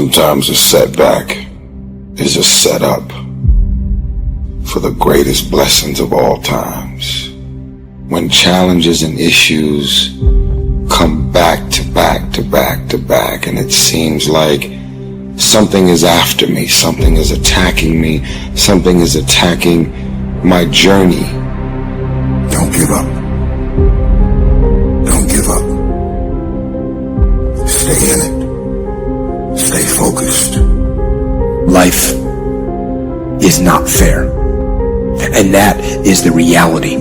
Sometimes a setback is a setup for the greatest blessings of all times. When challenges and issues come back to back to back to back, and it seems like something is after me, something is attacking me, something is attacking my journey. Don't give up. Don't give up. Stay in it. Stay focused. Life is not fair, and that is the reality.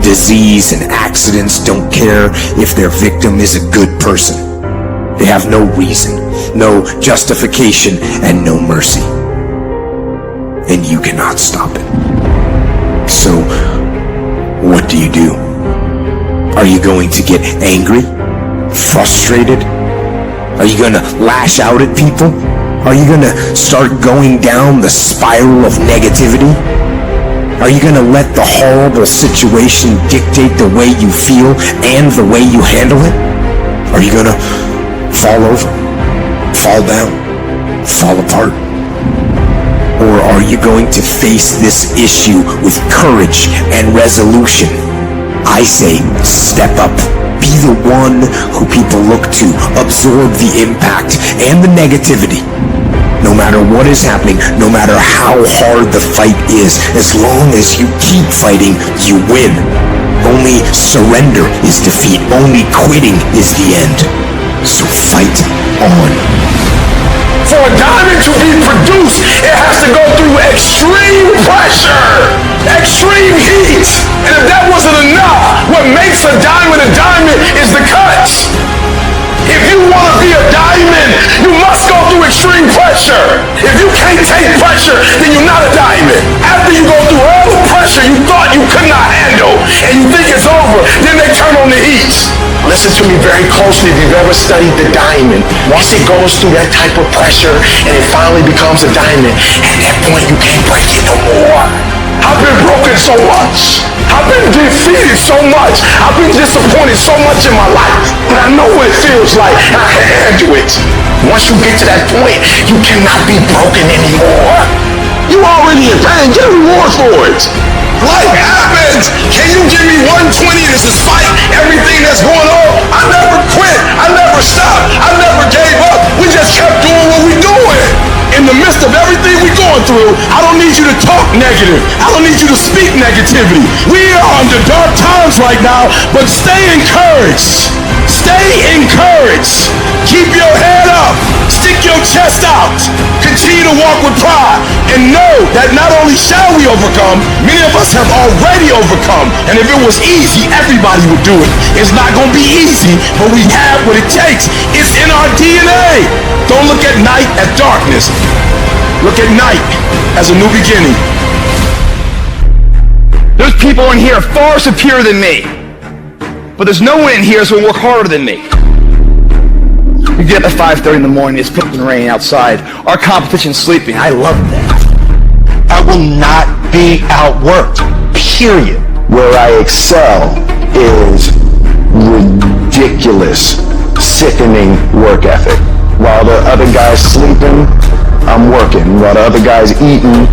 Disease and accidents don't care if their victim is a good person. They have no reason, no justification, and no mercy. And you cannot stop it. So, what do? Are you going to get angry? Frustrated? Are you going to lash out at people? Are you going to start going down the spiral of negativity? Are you going to let the horrible situation dictate the way you feel and the way you handle it? Are you going to fall over, fall down, fall apart? Or are you going to face this issue with courage and resolution? I say, step up. Be the one who people look to. Absorb the impact and the negativity. No matter what is happening, no matter how hard the fight is, as long as you keep fighting, you win. Only surrender is defeat. Only quitting is the end. So fight on. For a diamond to be produced, it has to go through extreme pressure, extreme heat. And if that wasn't enough, what makes a diamond is the cuts. If you want to be a diamond, you must go through extreme pressure. If you can't take pressure, then you're not a diamond. After you go through all the pressure you thought you could not handle, and you think it's over, then they turn on the heat. Listen to me very closely if you've ever studied the diamond. Once it goes through that type of pressure and it finally becomes a diamond, at that point you can't break it no more. I've been broken so much. I've been defeated so much. I've been disappointed so much in my life. But I know what it feels like, and I can handle it. Once you get to that point, you cannot be broken anymore. You already in pain. Get a reward for it. Life happens. Can you give me 120 to despite everything that's going on? I never quit. I never stopped. I never gave up. We just kept doing what we're doing. In the midst of everything we're going through, I don't need you to talk negative. I don't need you to speak negativity. We are under dark times right now, but stay encouraged. Stay encouraged. Keep your head up. Stick your chest out. Continue to walk with pride. And know that not only shall we overcome, many of us have already overcome. And if it was easy, everybody would do it. It's not going to be easy, but we have what it takes. It's in our DNA. Don't look at night as darkness. Look at night as a new beginning. There's people in here far superior than me. But there's no one in here that's going to work harder than me. We get up at 5:30 in the morning, it's pissing rain outside. Our competition's sleeping. I love that. I will not be outworked, period. Where I excel is ridiculous, sickening work ethic. While the other guy's sleeping, I'm working. While the other guy's eating,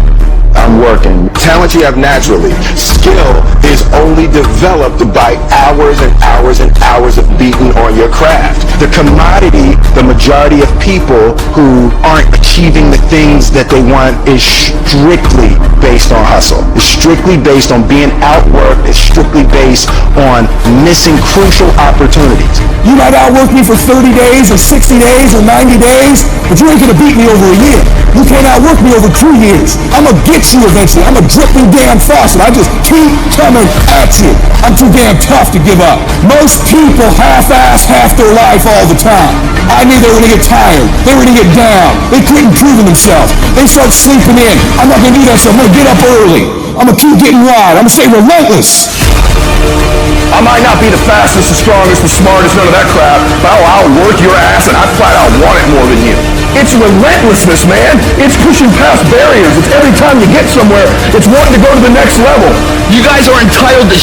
I'm working. Talent you have naturally. Skill is only developed by hours and hours and hours of beating on your craft. The commodity, the majority of people who aren't achieving the things that they want is strictly based on hustle. It's strictly based on being outworked. It's strictly based on missing crucial opportunities. You might outwork me for 30 days or 60 days or 90 days, but you ain't gonna beat me over a year. You can't outwork me over 2 years. I'm gonna get you eventually. I'm a dripping damn faucet. I just keep coming at you. I'm too damn tough to give up. Most people half-ass half their life all the time. I knew they were gonna get tired. They were gonna get down. They quit improving themselves. They start sleeping in. I'm not gonna do that, so I'm gonna get up early. I'm gonna keep getting wild. I'm gonna stay relentless. I might not be the fastest, the strongest, the smartest, none of that crap, but I'll outwork your ass and I flat out want it more than you. It's relentlessness, man. It's pushing past barriers. It's every time you get somewhere, it's wanting to go to the next level. You guys are entitled to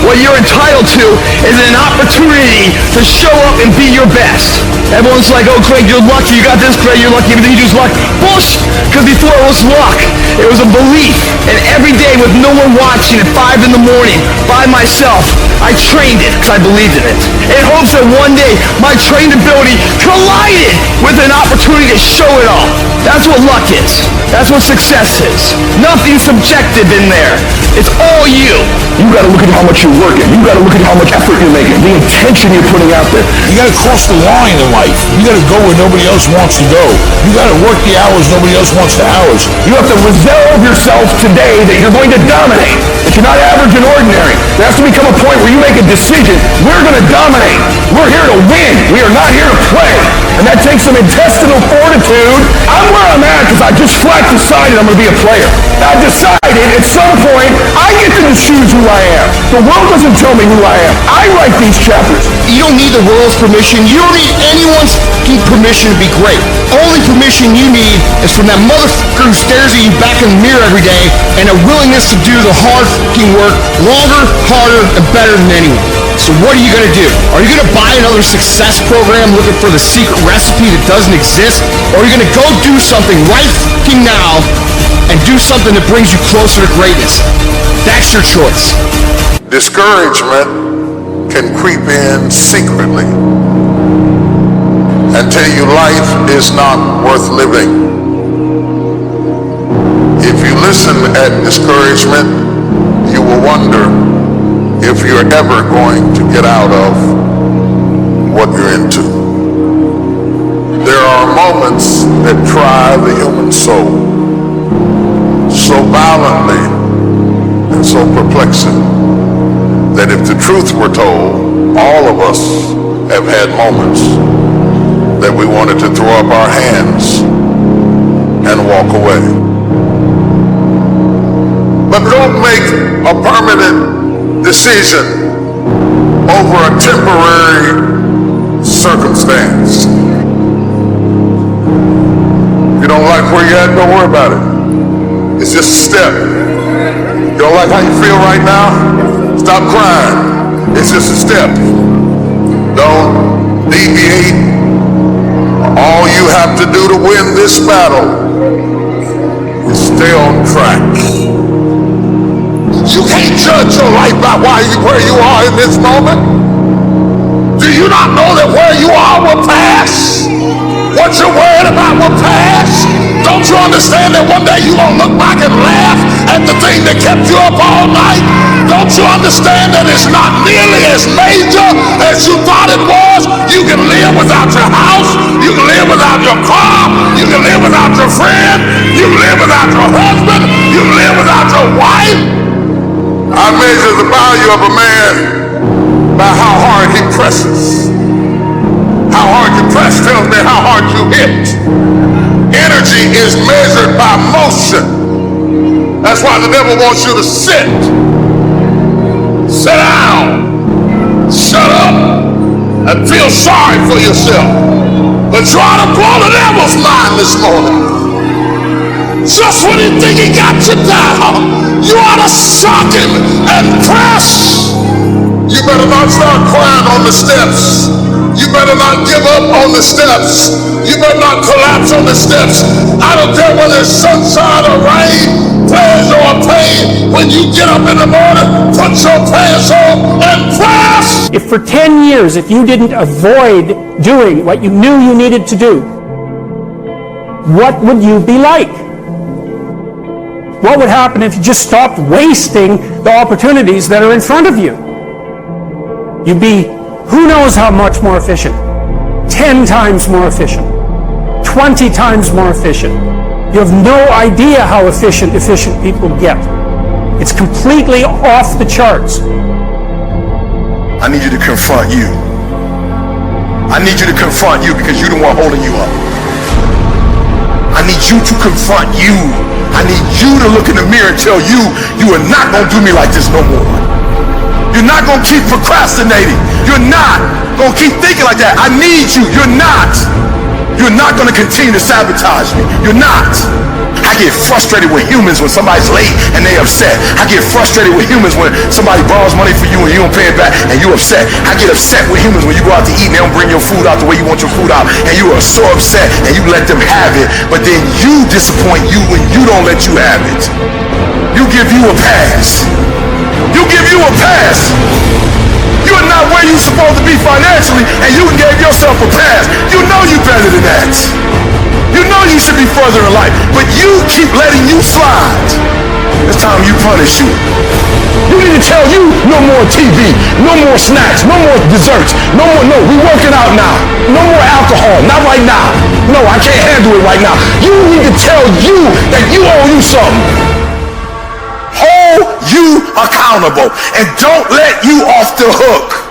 what you're entitled to is an opportunity to show up and be your best. Everyone's like, oh, Craig, you're lucky. You got this, Craig. You're lucky. Everything you do is luck. Bullshit. Because before it was luck. It was a belief. And every day with no one watching at 5 in the morning by myself, I trained it because I believed in it. In hopes that one day my trained ability collided with an opportunity to show it off. That's what luck is. That's what success is. Nothing subjective in there. It's all you. You got to look at how much you're working. You got to look at how much effort you're making, the intention you're putting out there. You got to cross the line in life. You got to go where nobody else wants to go. You got to work the hours nobody else wants the hours. You have to resolve yourself today that you're going to dominate, that you're not average and ordinary. There has to become a point where you make a decision. We're going to dominate. We're here to win. We are not here to play. And that takes some intestinal fortitude. I'm where I'm at because I just flat decided I'm going to be a player. I decided at some point I get to choose who I am. The world doesn't tell me who I am. I write these chapters. You don't need the world's permission. You don't need anyone's permission to be great. Only permission you need is from that motherfucker who stares at you back in the mirror every day and a willingness to do the hard fucking work longer, harder, and better than anyone. So what are you going to do? Are you going to buy another success program looking for the secret recipe that doesn't exist? Or are you going to go do something right fucking now and do something that brings you closer to greatness? That's your choice. Discouragement can creep in secretly and tell you life is not worth living. If you listen at discouragement, you will wonder if you're ever going to get out of what you're into. There are moments that try the human soul so violently and so perplexing that if the truth were told, all of us have had moments that we wanted to throw up our hands and walk away. But don't make a permanent decision over a temporary circumstance. If you don't like where you're at, don't worry about it. It's just a step. You don't like how you feel right now? Stop crying. It's just a step. Don't deviate. All you have to do to win this battle is stay on track. You can't judge your life by where you are in this moment. Do you not know that where you are will pass? What you're worried about will pass? Don't you understand that one day you're going to look back and laugh at the thing that kept you up all night? Don't you understand that it's not nearly as major as you thought it was? You can live without your house. You can live without your car. You can live without your friend. You can live without your husband. You can live without your wife. I measure the value of a man by how hard he presses. How hard you press tells me how hard you hit. Energy is measured by motion. That's why the devil wants you to sit down, shut up, and feel sorry for yourself. But try to blow the devil's mind this morning. Just when you think he got you down, you ought to shock him and press. You better not start crying on the steps. You better not give up on the steps. You better not collapse on the steps. I don't care whether it's sunshine or rain, pleasure or pain. When you get up in the morning, put your pants on and press. If for 10 years, if you didn't avoid doing what you knew you needed to do, what would you be like? What would happen if you just stopped wasting the opportunities that are in front of you? You'd be, who knows how much more efficient? 10 times more efficient. 20 times more efficient. You have no idea how efficient people get. It's completely off the charts. I need you to confront you. I need you to confront you because you're the one holding you up. I need you to confront you. I need you to look in the mirror and tell you, you are not going to do me like this no more. You're not going to keep procrastinating. You're not going to keep thinking like that. I need you. You're not. You're not going to continue to sabotage me. You're not. I get frustrated with humans when somebody's late and they upset. I get frustrated with humans when somebody borrows money for you and you don't pay it back and you upset. I get upset with humans when you go out to eat and they don't bring your food out the way you want your food out and you are so upset and you let them have it, but then you disappoint you when you don't let you have it. You give you a pass. You give you a pass. You're not where you're supposed to be financially and you gave yourself a pass. You know you better than that. You know you should be further in life, but you keep letting you slide. It's time you punish you. You need to tell you no more TV, no more snacks, no more desserts, no, we working out now. No more alcohol, not right now. No, I can't handle it right now. You need to tell you that you owe you something. Hold you accountable and don't let you off the hook.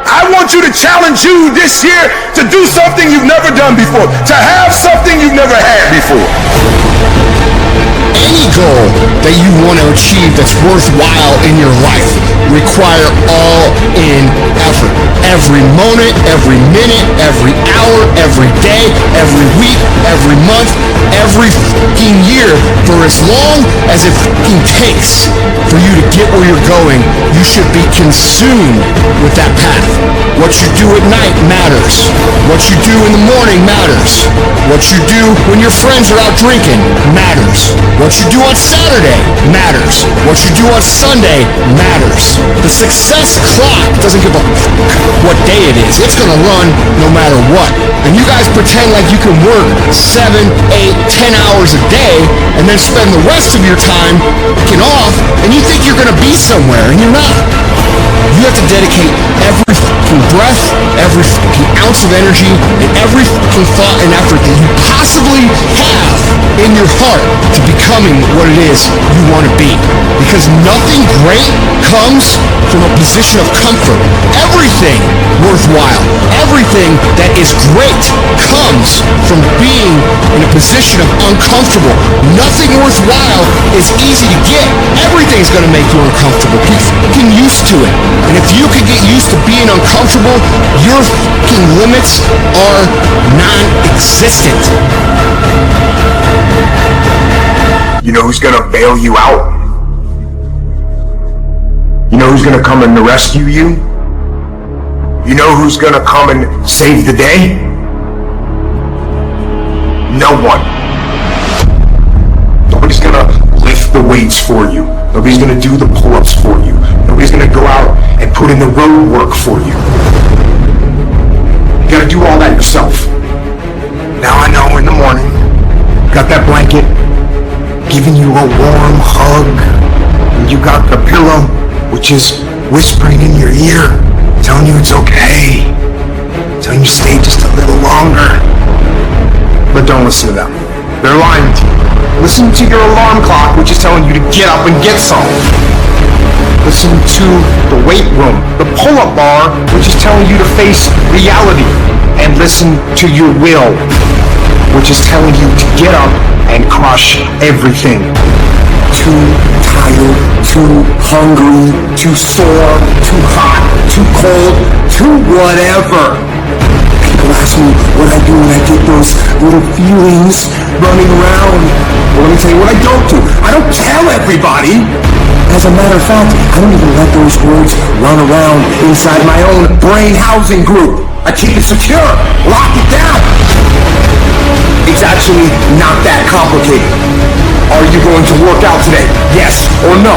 I want you to challenge you this year to do something you've never done before, to have something you've never had before. Any goal that you want to achieve that's worthwhile in your life require all-in effort. Every moment, every minute, every hour, every day, every week, every month, every fucking year, for as long as it fucking takes for you to get where you're going, you should be consumed with that path. What you do at night matters. What you do in the morning matters. What you do when your friends are out drinking matters. What you do on Saturday matters. What you do on Sunday matters. The success clock doesn't give a fuck what day it is. It's gonna run no matter what. And you guys pretend like you can work 7, 8, 10 hours a day and then spend the rest of your time fucking off and you think you're gonna be somewhere and you're not. You have to dedicate every fucking breath, every fucking ounce of energy, and every fucking thought and effort that you possibly have in your heart to becoming what it is you want to be. Because nothing great comes from a position of comfort. Everything worthwhile, everything that is great comes from being in a position of uncomfortable. Nothing worthwhile is easy to get. Everything's going to make you uncomfortable. Get fucking used to it. And if you can get used to being uncomfortable, your fucking limits are non-existent. You know who's gonna bail you out? You know who's gonna come and rescue you? You know who's gonna come and save the day? No one. Nobody's gonna lift the weights for you. Nobody's gonna do the pull-ups for you. Nobody's gonna go out and put in the road work for you. You gotta do all that yourself. Now I know in the morning, got that blanket, giving you a warm hug, and you got the pillow, which is whispering in your ear, telling you it's okay, telling you stay just a little longer. But don't listen to them. They're lying to you. Listen to your alarm clock, which is telling you to get up and get some. Listen to the weight room, the pull-up bar, which is telling you to face reality. And listen to your will, which is telling you to get up and crush everything. Too tired, too hungry, too sore, too hot, too cold, too whatever. People ask me what I do when I get those little feelings running around. Well, let me tell you what I don't do. I don't tell everybody. As a matter of fact, I don't even let those words run around inside my own brain housing group. I keep it secure, lock it down. It's actually not that complicated. Are you going to work out today? Yes or no?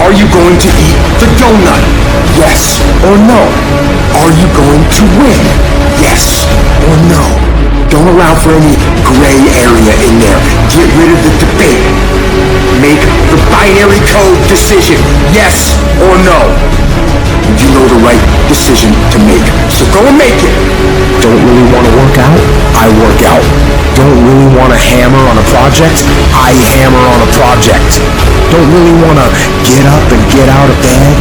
Are you going to eat the donut? Yes or no? Are you going to win? Yes or no? Don't allow for any gray area in there. Get rid of the debate. Make the binary code decision. Yes or no? You know the right decision to make. So go and make it. Don't really want to work out? I work out. Don't really want to hammer on a project? I hammer on a project. Don't really want to get up and get out of bed?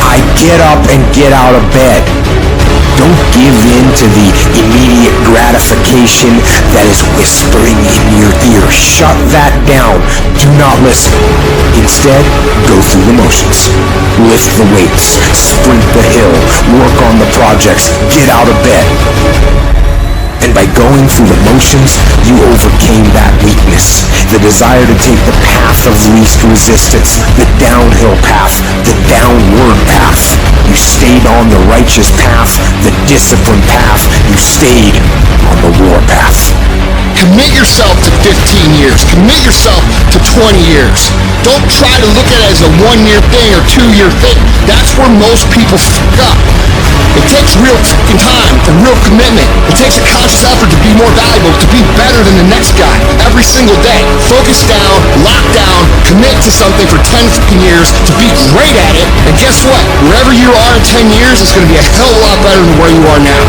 I get up and get out of bed. Don't give in to the immediate gratification that is whispering in your ear. Shut that down. Do not listen. Instead, go through the motions. Lift the weights. Sprint the hill. Work on the projects. Get out of bed. And by going through the motions, you overcame that weakness. The desire to take the path of least resistance, the downhill path, the downward path. You stayed on the righteous path, the disciplined path. You stayed on the war path. Commit yourself to 15 years. Commit yourself to 20 years. Don't try to look at it as a 1-year thing or 2-year thing. That's where most people fuck up. It takes real fucking time and real commitment. It takes a conscious effort to be more valuable, to be better than the next guy every single day. Focus down, lock down, commit to something for 10 fucking years to be great at it. And guess what? Wherever you are in 10 years, it's going to be a hell of a lot better than where you are now.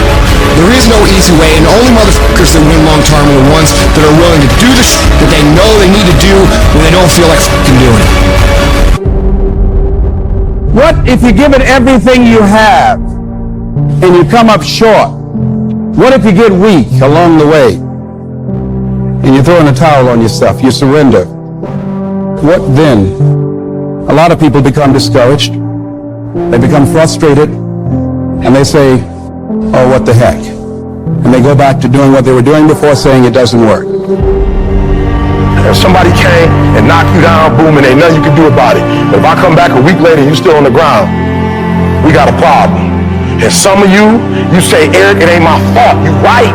There is no easy way, and the only motherfuckers that win long term are the ones that are willing to do the shit that they know they need to do when they don't feel like fucking doing it. What if you give it everything you have and you come up short? What if you get weak along the way and you throw in a towel on yourself, you surrender? What then? A lot of people become discouraged, they become frustrated, and they say, oh, what the heck? And they go back to doing what they were doing before, saying it doesn't work. If somebody came and knocked you down, boom, and ain't nothing you can do about it. But if I come back a week later and you're still on the ground, we got a problem. And some of you say, Eric, it ain't my fault. You right.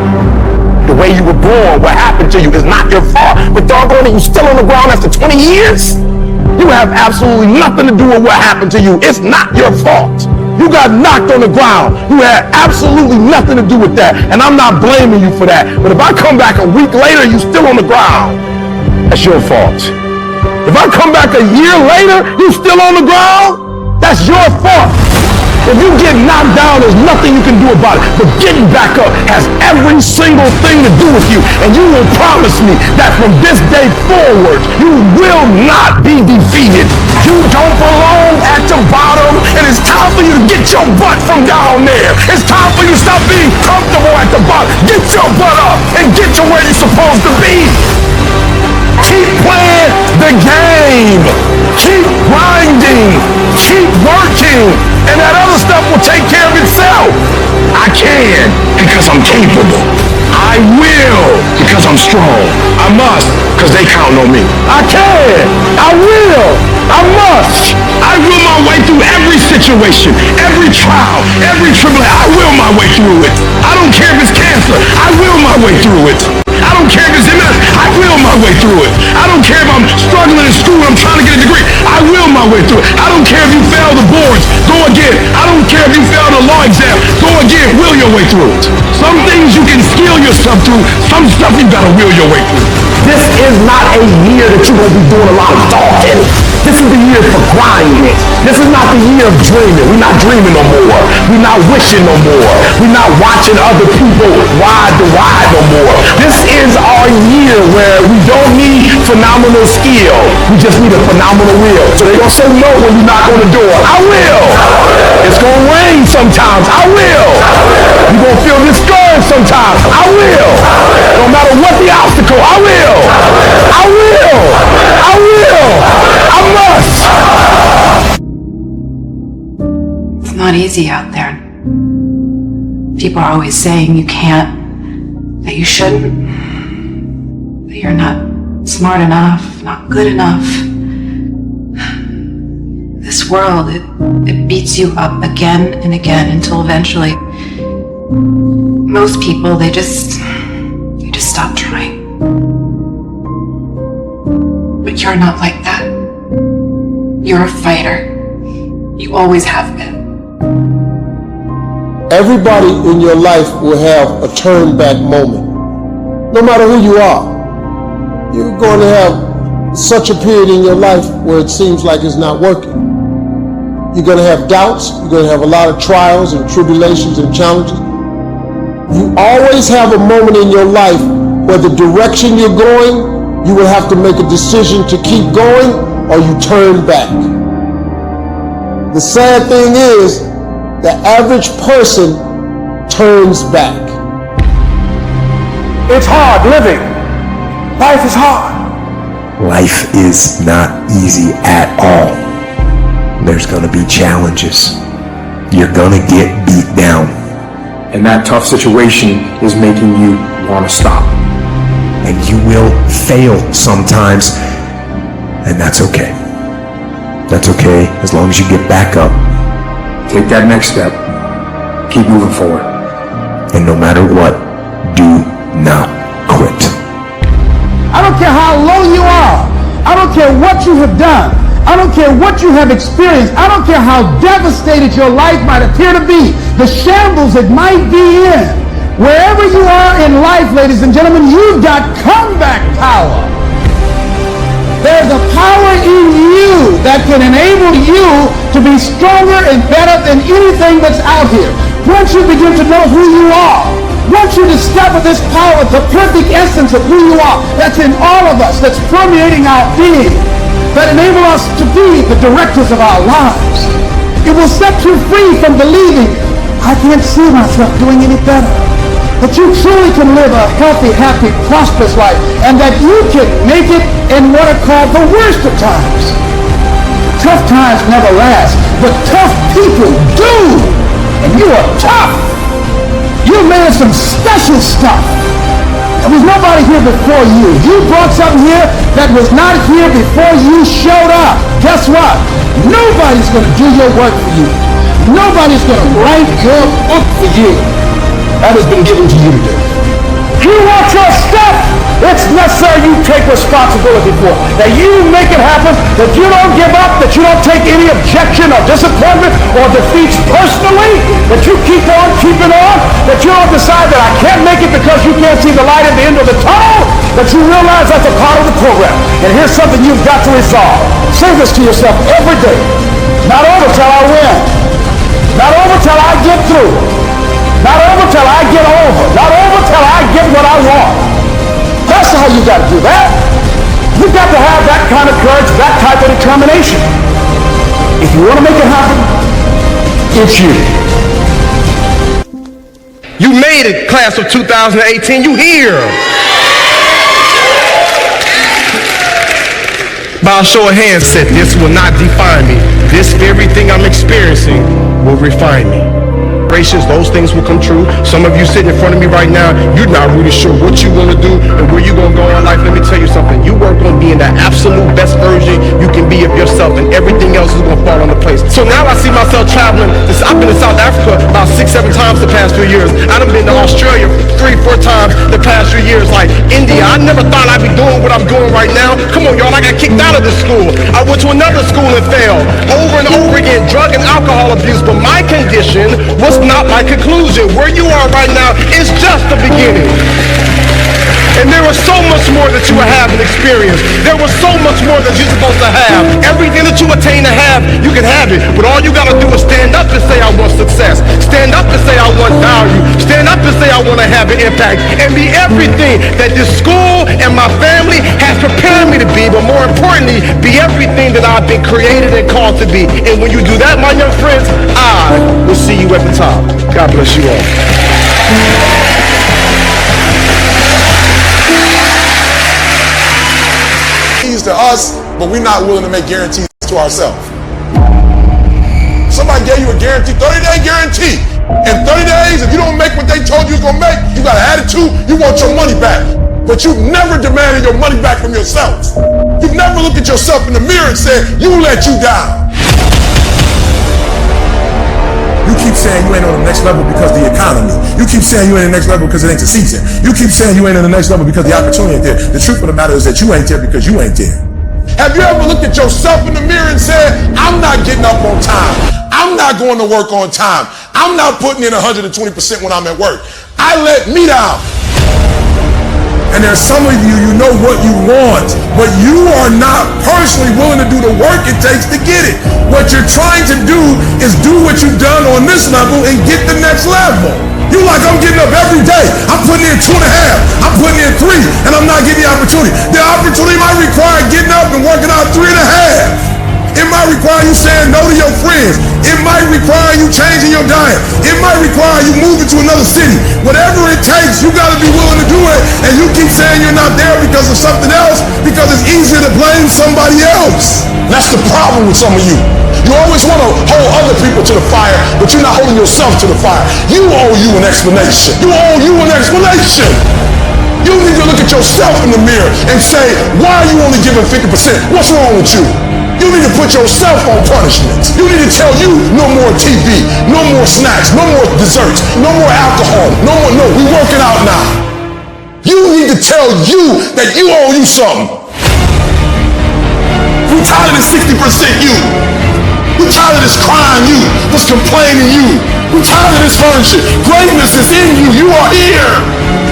The way you were born, what happened to you is not your fault. But doggone it, you still on the ground after 20 years? You have absolutely nothing to do with what happened to you. It's not your fault. You got knocked on the ground. You had absolutely nothing to do with that. And I'm not blaming you for that. But if I come back a week later, you still on the ground, that's your fault. If I come back a year later, you still on the ground, that's your fault. If you get knocked down, there's nothing you can do about it. But getting back up has every single thing to do with you. And you will promise me that from this day forward, you will not be defeated. You don't belong at the bottom, and it's time for you to get your butt from down there. It's time for you to stop being comfortable at the bottom. Get your butt up and get to where you're supposed to be. Keep playing the game. Keep grinding. Keep working. And that other stuff will take care of itself. I can because I'm capable. I will because I'm strong. I must because they count on me. I can. I will. I must. I will my way through every situation, every trial, every tribulation. I will my way through it. I don't care if it's cancer. I will my way through it. I don't care if it's MS. I will my way through it. I don't care if I'm struggling in school and I'm trying to get a degree. I will my way through it. I don't care if you fail the boards. Go again. I don't care if you fail the law exam. Go again. Will your way through it. Some things you can skill yourself through. Some stuff you gotta will your way through. This is not a year that you're gonna be doing a lot of talking. This is the year for grinding. This is not the year of dreaming. We're not dreaming no more. We're not wishing no more. We're not watching other people ride the ride no more. This is our year where we don't need phenomenal skill. We just need a phenomenal will. So they're gonna say no when you knock on the door. I will. It's gonna rain sometimes. I will. You're gonna feel discouraged sometimes. I will. No matter what the obstacle, I will. I will. I will. I must. It's not easy out there. People are always saying you can't, that you shouldn't, that you're not smart enough, not good enough. This world, it beats you up again and again until eventually most people, they just stop trying. But you're not like that. You're a fighter. You always have been. Everybody in your life will have a turn back moment. No matter who you are, you're going to have such a period in your life where it seems like it's not working. You're going to have doubts. You're going to have a lot of trials and tribulations and challenges. You always have a moment in your life where the direction you're going, you will have to make a decision to keep going or you turn back. The sad thing is, the average person turns back. It's hard living. Life is hard. Life is not easy at all. There's gonna be challenges. You're gonna get beat down. And that tough situation is making you want to stop. And you will fail sometimes, and that's okay. That's okay as long as you get back up. Take that next step. Keep moving forward. And no matter what, do not quit. I don't care how low you are. I don't care what you have done. I don't care what you have experienced. I don't care how devastated your life might appear to be, the shambles it might be in. Wherever you are in life, ladies and gentlemen, you've got comeback power. There's a power in you that can enable you to be stronger and better than anything that's out here. Once you begin to know who you are, once you discover this power, the perfect essence of who you are, that's in all of us, that's permeating our being, that enable us to be the directors of our lives. It will set you free from believing, I can't see myself doing any better. That you truly can live a healthy, happy, prosperous life, and that you can make it in what are called the worst of times. Tough times never last, but tough people do. And you are tough. You made some special stuff. There was nobody here before you. You brought something here that was not here before you showed up. Guess what? Nobody's going to do your work for you. Nobody's going to write your book for you. That has been given to you to do. You want your stuff? It's necessary you take responsibility for it. That you make it happen, that you don't give up, that you don't take any objection or disappointment or defeats personally, that you keep on keeping on, that you don't decide that I can't make it because you can't see the light at the end of the tunnel, that you realize that's a part of the program. And here's something you've got to resolve. Say this to yourself every day. Not over till I win. Not over till I get through. Not over till I get over. Not over till I get what I want. That's how you got to do that. You got to have that kind of courage, that type of determination. If you want to make it happen, it's you. You made it, class of 2018. You here. By a show of hands said, this will not define me. This very thing I'm experiencing will refine me. Those things will come true. Some of you sitting in front of me right now, you're not really sure what you want to do and where you're going to go in life. Let me tell you something. You work on being the absolute best version you can be of yourself, and everything else is going to fall into place. So now I see myself traveling. I've been to South Africa about 6-7 times the past few years. I've been to Australia 3-4 times the past few years. Like India, I never thought I'd be doing what I'm doing right now. Come on, y'all, I got kicked out of this school. I went to another school and failed over and over again, drug and alcohol abuse. But my condition was not my conclusion. Where you are right now is just the beginning. And there was so much more that you have and experience. There was so much more that you're supposed to have. Everything that you attain to have, you can have it. But all you got to do is stand up and say, I want success. Stand up and say, I want value. Stand up and say, I want to have an impact. And be everything that this school and my family has prepared me to be. But more importantly, be everything that I've been created and called to be. And when you do that, my young friends, I will see you at the top. God bless you all. To us, but we're not willing to make guarantees to ourselves. Somebody gave you a guarantee, 30-day guarantee. In 30 days, if you don't make what they told you you're gonna make, you got an attitude, you want your money back. But you've never demanded your money back from yourself. You've never looked at yourself in the mirror and said, you let you down. You keep saying you ain't on the next level because of the economy. You keep saying you ain't on the next level because it ain't the season. You keep saying you ain't on the next level because the opportunity ain't there. The truth of the matter is that you ain't there because you ain't there. Have you ever looked at yourself in the mirror and said, I'm not getting up on time. I'm not going to work on time. I'm not putting in 120% when I'm at work. I let me down. And there's some of you, you know what you want, but you are not personally willing to do the work it takes to get it. What you're trying to do is do what you've done on this level and get the next level. You like, I'm getting up every day. I'm putting in 2.5. I'm putting in 3, and I'm not getting the opportunity. The opportunity might require getting up and working out 3.5. It might require require you saying no to your friends. It might require you changing your diet. It might require you moving to another city. Whatever it takes, you gotta be willing to do it. And you keep saying you're not there because of something else, because it's easier to blame somebody else. That's the problem with some of you. You always want to hold other people to the fire, but you're not holding yourself to the fire. You owe you an explanation. You owe you an explanation. You need to look at yourself in the mirror and say, why are you only giving 50%? What's wrong with you? You need to put yourself on punishment. You need to tell you no more TV, no more snacks, no more desserts, no more alcohol, no, we working out now. You need to tell you that you owe you something. We tired of this 60% you. We tired of this crying you, this complaining you. We tired of this version. Greatness is in you. You are here.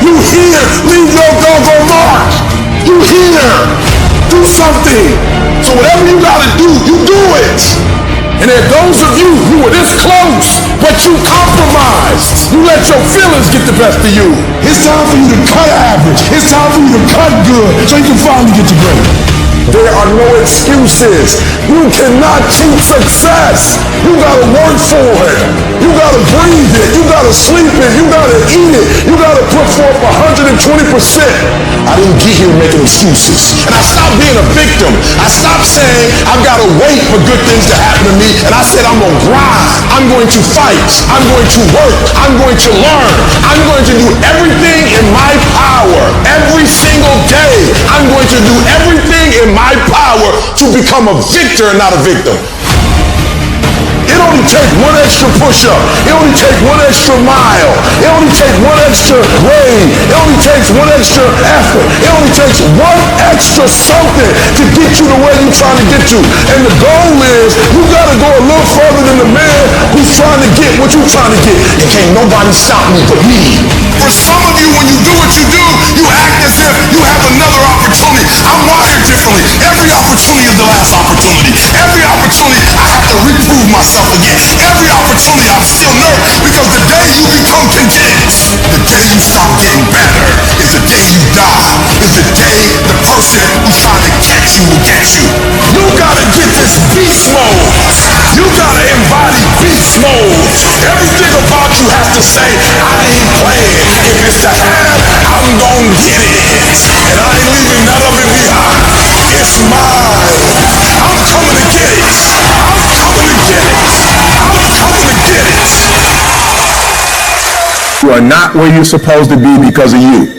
You here. Leave your doggone mark. You here. Do something. So whatever you gotta do, you do it. And there are those of you who were this close, but you compromised. You let your feelings get the best of you. It's time for you to cut average. It's time for you to cut good so you can finally get to great. There are no excuses. You cannot cheat success. You gotta work for it. You gotta breathe it. You gotta sleep it. You gotta eat it. You gotta put forth 120%. I didn't get here making excuses. And I stopped being a victim. I stopped saying I've gotta wait for good things to happen to me. And I said I'm gonna grind. I'm going to fight. I'm going to work. I'm going to learn. I'm going to do everything in my power. Every single day. I'm going to do everything in my power to become a victor and not a victim. It only takes one extra push-up. It only takes one extra mile. It only takes one extra rain. It only takes one extra effort. It only takes one extra something to get you to where you're trying to get to. And the goal is you gotta go a little further than the man who's trying to get what you're trying to get. And can't nobody stop me but me. For some of you, when you do what you act as if you have another opportunity. I'm wired differently. Every opportunity is the last opportunity. Every opportunity, I have to reprove myself again. Every opportunity, I'm still nervous because the day you become content, the day you stop getting better, is the day you die. Is the day the person who's trying to catch you will catch you. You gotta get this beast mode. You gotta embody beast mode. Everything about you has to say, I ain't playing. If it's to have, I'm gonna get it. And I ain't leaving none of it behind. It's mine. I'm coming to get it. I'm coming to get it. I'm coming to get it. You are not where you're supposed to be because of you.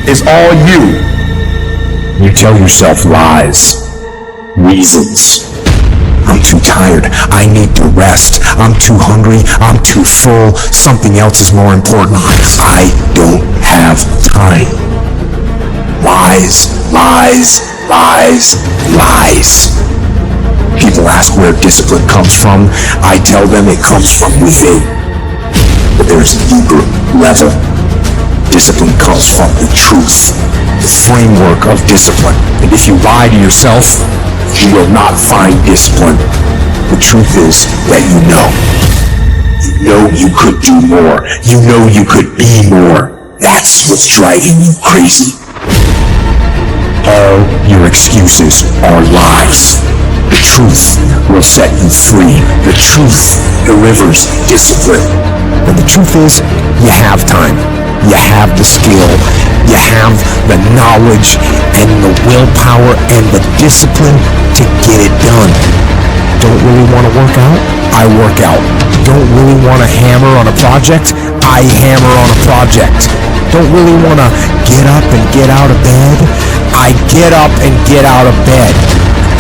It's all you. You tell yourself lies, reasons. I'm too tired. I need to rest. I'm too hungry. I'm too full. Something else is more important. I don't have time. Lies, lies, lies, lies. People ask where discipline comes from. I tell them it comes from within. But there's a deeper level. Discipline comes from the truth, the framework of discipline. And if you lie to yourself, you will not find discipline. The truth is that you know. You know you could do more. You know you could be more. That's what's driving you crazy. All your excuses are lies. The truth will set you free. The truth delivers discipline. And the truth is, you have time. You have the skill, you have the knowledge and the willpower and the discipline to get it done. Don't really want to work out? I work out. Don't really want to hammer on a project? I hammer on a project. Don't really want to get up and get out of bed? I get up and get out of bed.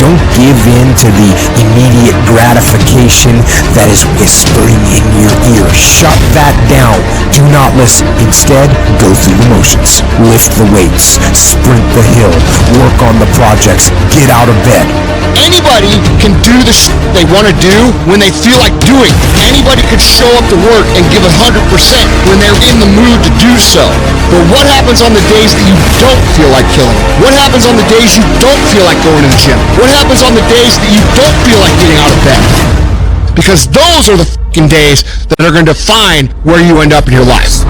Don't give in to the immediate gratification that is whispering in your ear. Shut that down. Do not listen. Instead, go through the motions. Lift the weights. Sprint the hill. Work on the projects. Get out of bed. Anybody can do the shit they want to do when they feel like doing. Anybody could show up to work and give 100% when they're in the mood to do so. But what happens on the days that you don't feel like killing? What happens on the days you don't feel like going to the gym? What happens on the days that you don't feel like getting out of bed? Because those are the fucking days that are going to define where you end up in your life.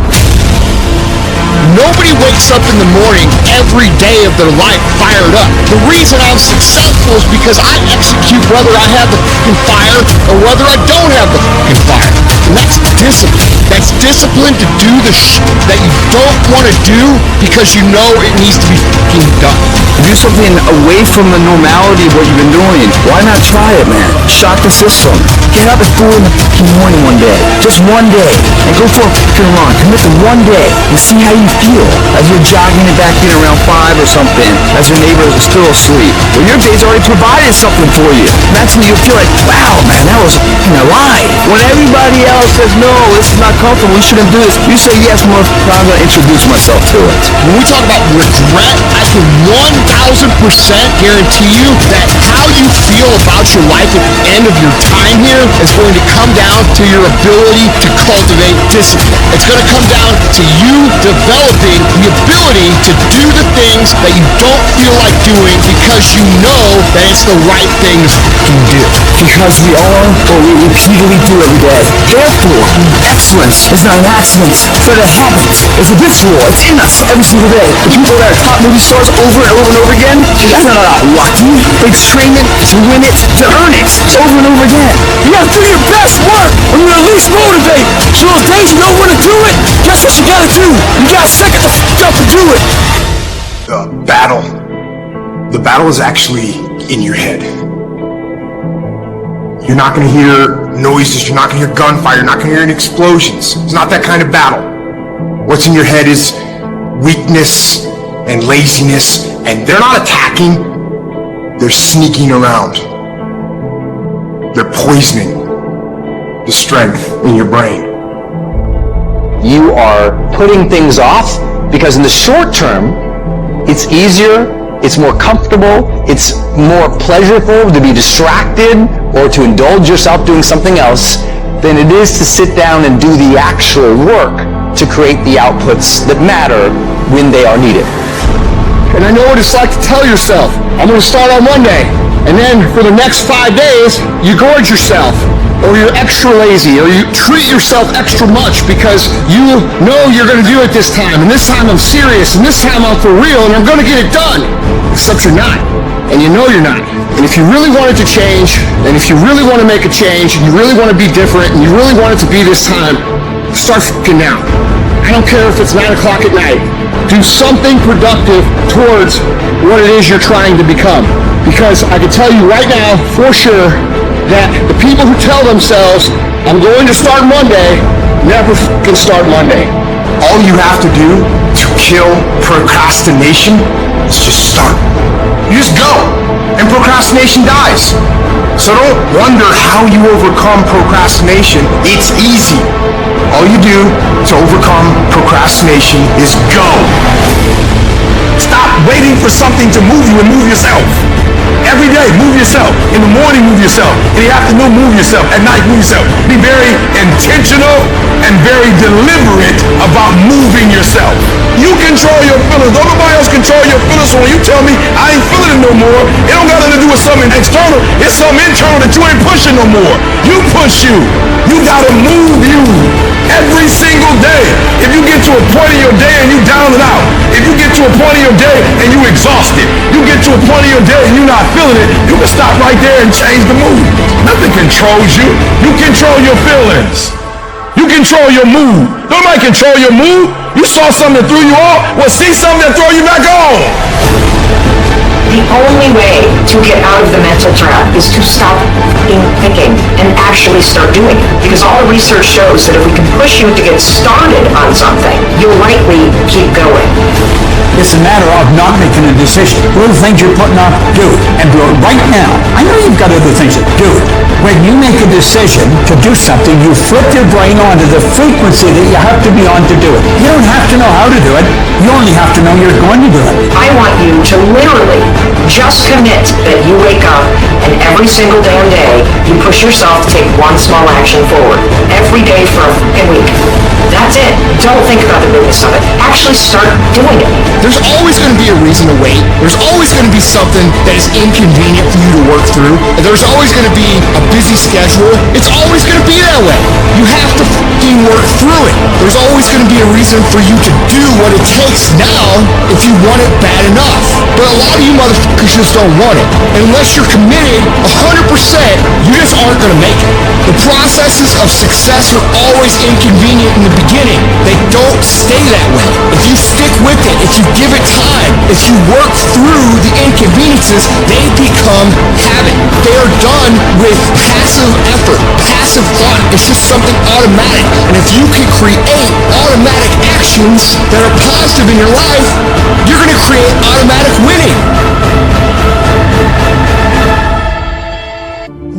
Nobody wakes up in the morning every day of their life fired up. The reason I'm successful is because I execute whether I have the fucking fire or whether I don't have the fucking fire. And that's discipline. That's discipline to do the shit that you don't want to do because you know it needs to be fucking done. Do something away from the normality of what you've been doing. Why not try it, man? Shock the system. Get up at 4 in the fucking morning one day. Just one day. And go for a fucking run. Commit to one day. And see how you feel. As you're jogging it back in around 5 or something. As your neighbor is still asleep. Well, your day's already provided something for you. Mentally, you'll feel like, wow, man, that was fucking alive. When everybody else says, no, this is not comfortable, we shouldn't do this, you say, yes, motherfucker, I'm going to introduce myself to it. When we talk about regret, I can 1,000% guarantee you that how you feel about your life at the end of your time here is going to come down to your ability to cultivate discipline. It's going to come down to you developing the ability to do the things that you don't feel like doing because you know that it's the right thing to fucking do. Because we are what we repeatedly do every day. Therefore, excellence is not an accident, but a habit. It's habitual. It's in us every single day. The people that are top movie stars over and over and over again, that's not lucky. They train it to win it, to earn it, over and over again. You gotta do your best work when you're at least motivated. So those days you don't want to do it, guess what you gotta do? You gotta stick it the fuck up and do it. The battle is actually in your head. You're not going to hear noises, you're not going to hear gunfire, you're not going to hear any explosions. It's not that kind of battle. What's in your head is weakness and laziness, and they're not attacking, they're sneaking around. They're poisoning the strength in your brain. You are putting things off because in the short term, it's easier, it's more comfortable, it's more pleasurable to be distracted or to indulge yourself doing something else than it is to sit down and do the actual work to create the outputs that matter when they are needed. And I know what it's like to tell yourself, I'm going to start on Monday, and then for the next 5 days, you gorge yourself, or you're extra lazy, or you treat yourself extra much because you know you're going to do it this time, and this time I'm serious, and this time I'm for real, and I'm going to get it done. Except you're not, and you know you're not. And if you really want it to change, and if you really want to make a change, and you really want to be different, and you really want it to be this time, start fucking now. I don't care if it's 9 o'clock at night. Do something productive towards what it is you're trying to become. Because I can tell you right now, for sure, that the people who tell themselves, I'm going to start Monday, never fucking start Monday. All you have to do to kill procrastination is just start. You just go, and procrastination dies. So don't wonder how you overcome procrastination. It's easy. All you do to overcome procrastination is go. Stop waiting for something to move you and move yourself. Every day, move yourself. In the morning, move yourself. In the afternoon, move yourself. At night, move yourself. Be very intentional and very deliberate about moving yourself. You control your feelings. Don't nobody else control your feelings. So when you tell me I ain't feeling it no more, it don't got nothing to do with something external. It's something internal that you ain't pushing no more. You push you. You gotta move you every single day. If you get to a point in your day and you down and out, if you get to a point in your day and you exhausted, you get to a point in your day and you're not feeling it, you can stop right there and change the mood. Nothing controls you. You control your feelings. You control your mood. Nobody control your mood. You saw something that threw you off, well, see something that throw you back on. The only way to get out of the mental trap is to stop thinking and actually start doing it. Because all the research shows that if we can push you to get started on something, you'll likely keep going. It's a matter of not making a decision. Little things you're putting off, do it. And do it right now. I know you've got other things to do it. When you make a decision to do something, you flip your brain onto the frequency that you have to be on to do it. You don't have to know how to do it. You only have to know you're going to do it. I want you to literally just commit that you wake up and every single damn day you push yourself to take one small action forward. Every day for a fucking week. That's it. Don't think about the bigness of it. Actually start doing it. there's always going to be a reason to wait. There's always going to be something that is inconvenient for you to work through. There's always going to be a busy schedule. It's always going to be that way. You have to fucking work through it. There's always going to be a reason for you to do what it takes now if you want it bad enough. But a lot of you motherfuckers just don't want it. Unless you're committed 100%, you just aren't going to make it. The processes of success are always inconvenient in the beginning. They don't stay that way. If you stick with it, if you give it time, if you work through the inconveniences, they become habit. They are done with passive effort, passive thought. It's just something automatic. And if you can create automatic actions that are positive in your life, you're going to create automatic winning.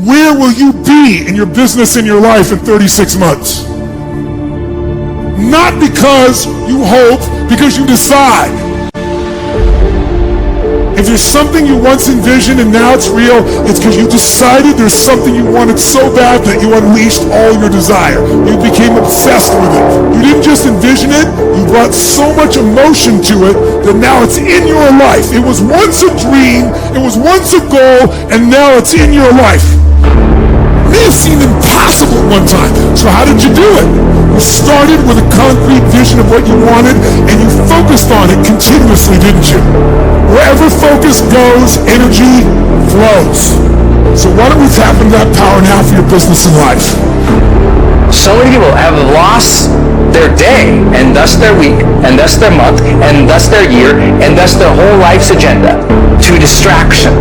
Where will you be in your business and your life in 36 months? Not because you hope, because you decide. If there's something you once envisioned and now it's real, it's because you decided there's something you wanted so bad that you unleashed all your desire. You became obsessed with it. You didn't just envision it, you brought so much emotion to it that now it's in your life. It was once a dream, it was once a goal, and now it's in your life. It may have seemed impossible at one time. So how did you do it? You started with a concrete vision of what you wanted, and you focused on it continuously, didn't you? Wherever focus goes, energy flows. So why don't we tap into that power now for your business and life? So many people have lost their day, and thus their week, and thus their month, and thus their year, and thus their whole life's agenda to distraction.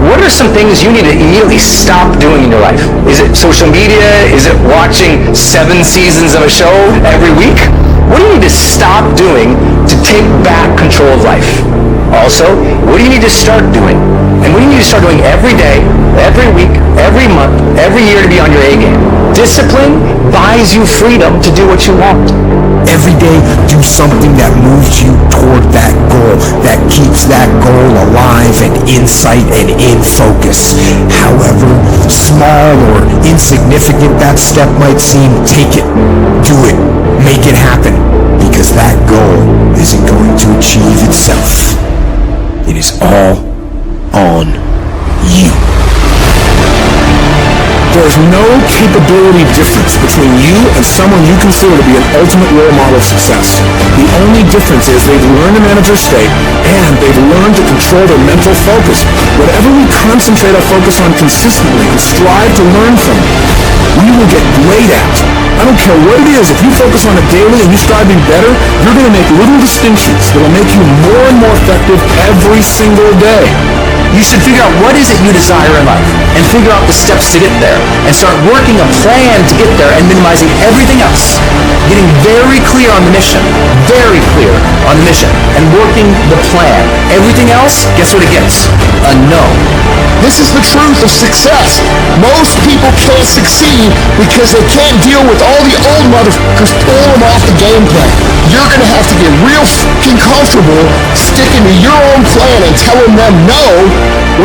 What are some things you need to immediately stop doing in your life? Is it social media? Is it watching 7 seasons of a show every week? What do you need to stop doing to take back control of life? Also, what do you need to start doing? And what do you need to start doing every day, every week, every month, every year to be on your A game? Discipline buys you freedom to do what you want. Every day, do something that moves you toward that goal, that keeps that goal alive and in sight and in focus. However small or insignificant that step might seem, take it, do it, make it happen, because that goal isn't going to achieve itself. It is all on you. There is no capability difference between you and someone you consider to be an ultimate role model of success. The only difference is they've learned to manage their state and they've learned to control their mental focus. Whatever we concentrate our focus on consistently and strive to learn from it, we will get great at. I don't care what it is, if you focus on it daily and you strive to be better, you're going to make little distinctions that will make you more and more effective every single day. You should figure out what is it you desire in life and figure out the steps to get there and start working a plan to get there and minimizing everything else. Getting very clear on the mission, and working the plan. Everything else, guess what it gets? A no. This is the truth of success. Most people can't succeed because they can't deal with all the old motherfuckers pulling them off the game plan. You're going to have to get real fucking comfortable sticking to your own plan and telling them no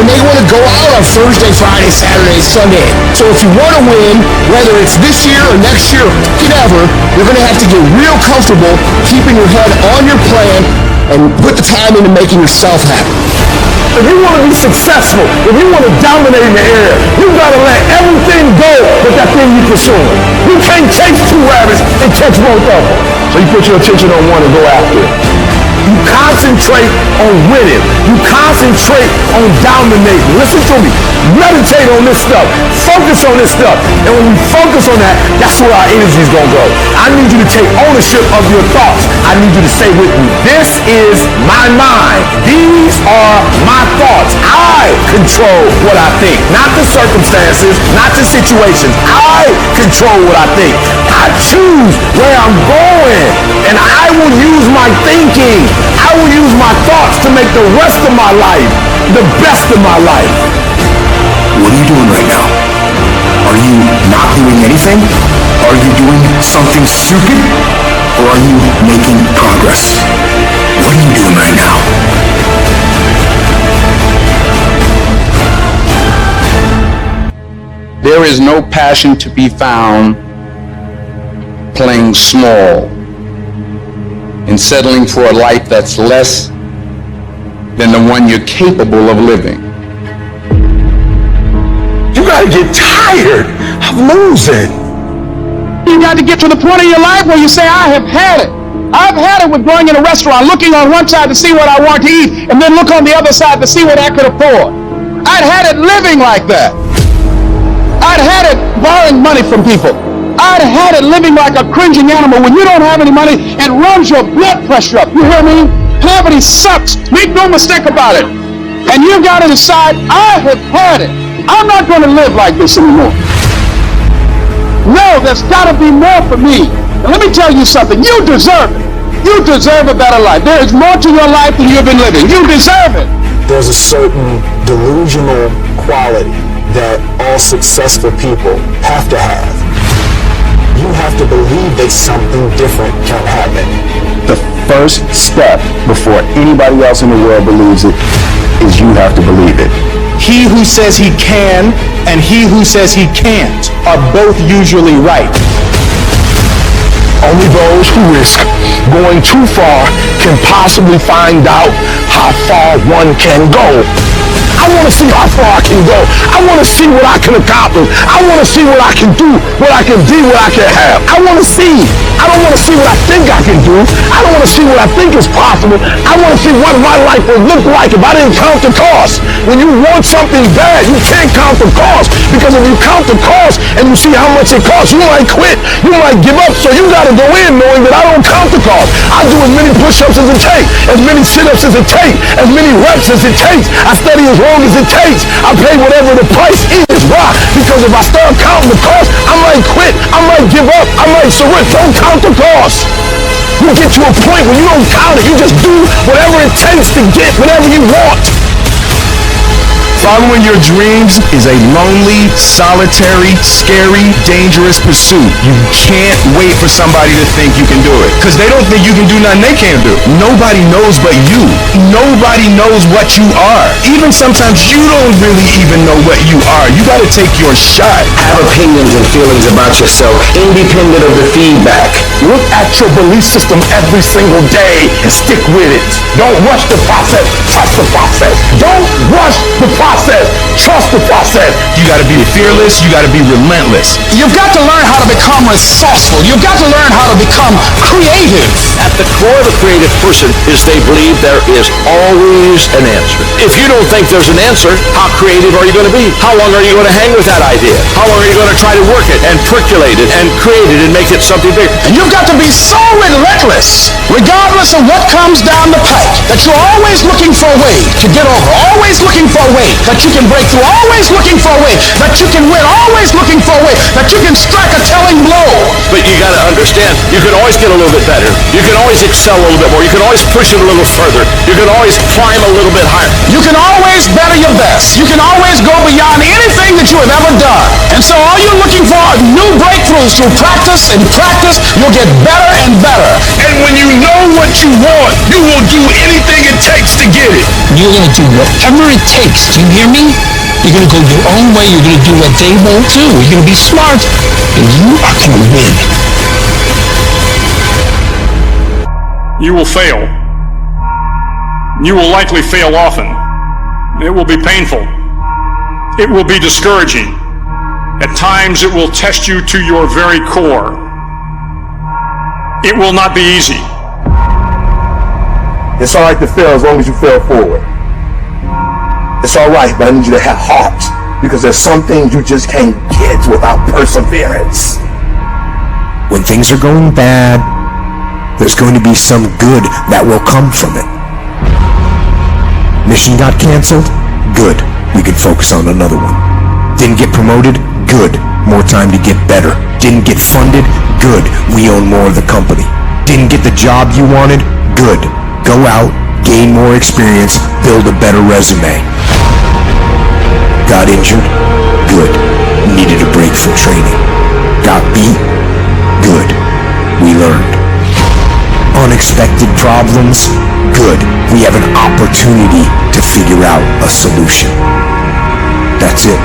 when they want to go out on Thursday, Friday, Saturday, Sunday. So if you want to win, whether it's this year or next year or fucking ever, you're going to have to get real comfortable keeping your head on your plan and put the time into making yourself happy. If you want to be successful, if you want to dominate in the area, you got to let everything go but that thing you pursuing. You can't chase 2 rabbits and catch both of them. So you put your attention on one and go after it. You concentrate on winning. You concentrate on dominating. Listen to me. Meditate on this stuff. Focus on this stuff. And when we focus on that, that's where our energy is going to go. I need you to take ownership of your thoughts. I need you to say with me, this is my mind. These are my thoughts. I control what I think. Not the circumstances, not the situations. I control what I think. I choose where I'm going. And I will use my thinking. I will use my thoughts to make the rest of my life the best of my life. What are you doing right now? Are you not doing anything? Are you doing something stupid? Or are you making progress? What are you doing right now? There is no passion to be found playing small and settling for a life that's less than the one you're capable of living. You gotta get tired of losing. You got to get to the point in your life where you say, I have had it. I've had it with going in a restaurant, looking on one side to see what I want to eat, and then look on the other side to see what I could afford. I'd had it living like that. I'd had it borrowing money from people. I'd had it living like a cringing animal. When you don't have any money, it runs your blood pressure up. You hear me? Poverty sucks. Make no mistake about it. And you've got to decide, I have had it. I'm not going to live like this anymore. No, there's got to be more for me. And let me tell you something. You deserve it. You deserve a better life. There is more to your life than you've been living. You deserve it. There's a certain delusional quality that all successful people have to have. You have to believe that something different can happen. The first step before anybody else in the world believes it is you have to believe it. He who says he can and he who says he can't are both usually right. Only those who risk going too far can possibly find out how far one can go. I want to see how far I can go. I want to see what I can accomplish. I want to see what I can do, what I can be, what I can have. I want to see. I don't want to see what I think I can do. I don't want to see what I think is possible. I want to see what my life would look like if I didn't count the cost. When you want something bad, you can't count the cost, because if you count the cost and you see how much it costs, you might quit. You might give up. So you got to go in knowing that I don't count the cost. I do as many push-ups as it takes, as many sit-ups as it takes, as many reps as it takes. I study as long as it takes. I pay whatever the price is. Why? Because if I start counting the cost, I might quit. I might give up. I might surrender. Don't count the cost. You get to a point where you don't count it. You just do whatever it takes to get whatever you want. Following your dreams is a lonely, solitary, scary, dangerous pursuit. You can't wait for somebody to think you can do it, because they don't think you can do nothing they can't do. Nobody knows but you. Nobody knows what you are. Even sometimes you don't really even know what you are. You got to take your shot. Have opinions and feelings about yourself independent of the feedback. Look at your belief system every single day and stick with it. Don't rush the process. Trust the process. Don't rush the process. Trust the process. You got to be fearless. You got to be relentless. You've got to learn how to become resourceful. You've got to learn how to become creative. At the core of a creative person is they believe there is always an answer. If you don't think there's an answer, how creative are you going to be? How long are you going to hang with that idea? How long are you going to try to work it and percolate it and create it and make it something big? And you've got to be so relentless, regardless of what comes down the pike, that you're always looking for a way to get over, always looking for a way that you can break through, always looking for a way that you can win, always looking for a way that you can strike a telling blow. But you got to understand, you can always get a little bit better. You can always excel a little bit more. You can always push it a little further. You can always climb a little bit higher. You can always better your best. You can always go beyond anything that you have ever done. And so all you're looking for are new breakthroughs. Through practice and practice, you'll get better and better. And when you know what you want, you will do anything it takes to get it. You're going to do whatever it takes. Do you hear me? You're going to go your own way. You're going to do what they won't do. You're going to be smart, and you are going to win. You will fail. You will likely fail often. It will be painful. It will be discouraging. At times it will test you to your very core. It will not be easy. It's all right to fail as long as you fail forward. It's all right, but I need you to have heart, because there's some things you just can't get without perseverance. When things are going bad, there's going to be some good that will come from it. Mission got canceled? Good. We can focus on another one. Didn't get promoted? Good. More time to get better. Didn't get funded? Good. We own more of the company. Didn't get the job you wanted? Good. Go out, gain more experience, build a better resume. Got injured? Good. Needed a break from training. Got beat? Good. We learned. Unexpected problems? Good. We have an opportunity to figure out a solution. That's it.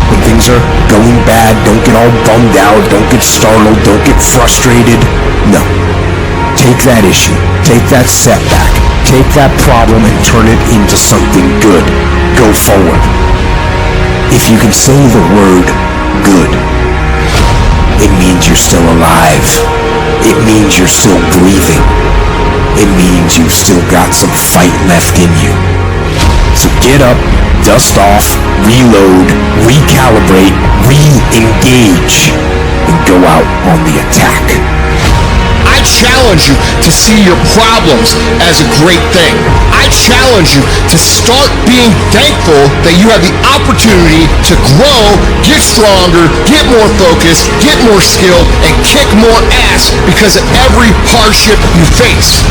When things are going bad, don't get all bummed out, don't get startled, don't get frustrated. No. Take Take that issue, take that setback, take that problem and turn it into something good. Go forward. If you can say the word good, it means you're still alive. It means you're still breathing. It means you've still got some fight left in you. So get up, dust off, reload, recalibrate, re-engage, and go out on the attack. I challenge you to see your problems as a great thing. I challenge you to start being thankful that you have the opportunity to grow, get stronger, get more focused, get more skilled, and kick more ass because of every hardship you face.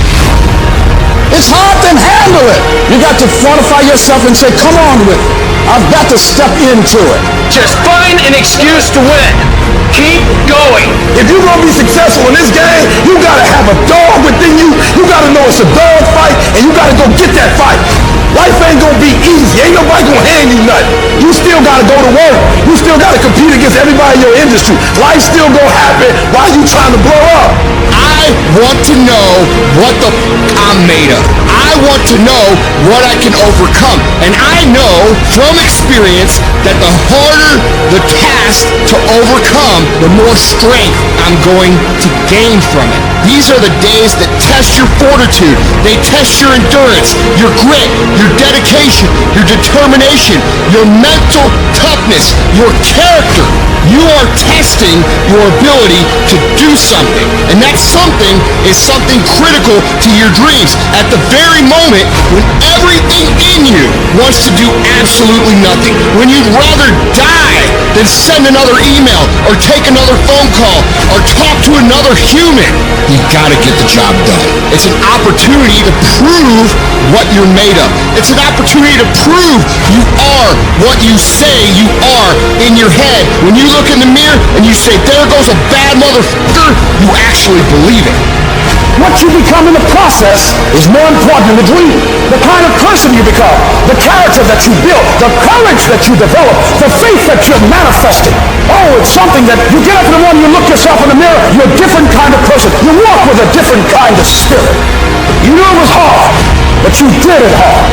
It's hard to handle it. You got to fortify yourself and say, come on with it. I've got to step into it. Just find an excuse to win. Keep going. If you're going to be successful in this game, you got to have a dog within you. You got to know it's a dog fight, and you got to go get that fight. Life ain't going to be easy. Ain't nobody going to hand you nothing. You still got to go to work. You still got to compete against everybody in your industry. Life's still going to happen while you trying to blow up. I want to know what the I'm made of. I want to know what I can overcome. And I know from experience that the harder the task to overcome, the more strength I'm going to gain from it. These are the days that test your fortitude. They test your endurance, your grit, your dedication, your determination, your mental toughness, your character. You are testing your ability to do something. And that something is something critical to your dreams. At the very moment when everything in you wants to do absolutely nothing, when you'd rather die than send another email or take another phone call or talk to another human, you gotta get the job done. It's an opportunity to prove what you're made of. It's an opportunity to prove you are what you say you are in your head. When you look in the mirror and you say, there goes a bad motherfucker, you actually believe it. What you become in the process is more important than the dream. The kind of person you become, the character that you build, the courage that you develop, the faith that you're manifesting. Oh, it's something that you get up in the morning, you look yourself in the mirror, you're a different kind of person. You walk with a different kind of spirit. You knew it was hard, but you did it hard.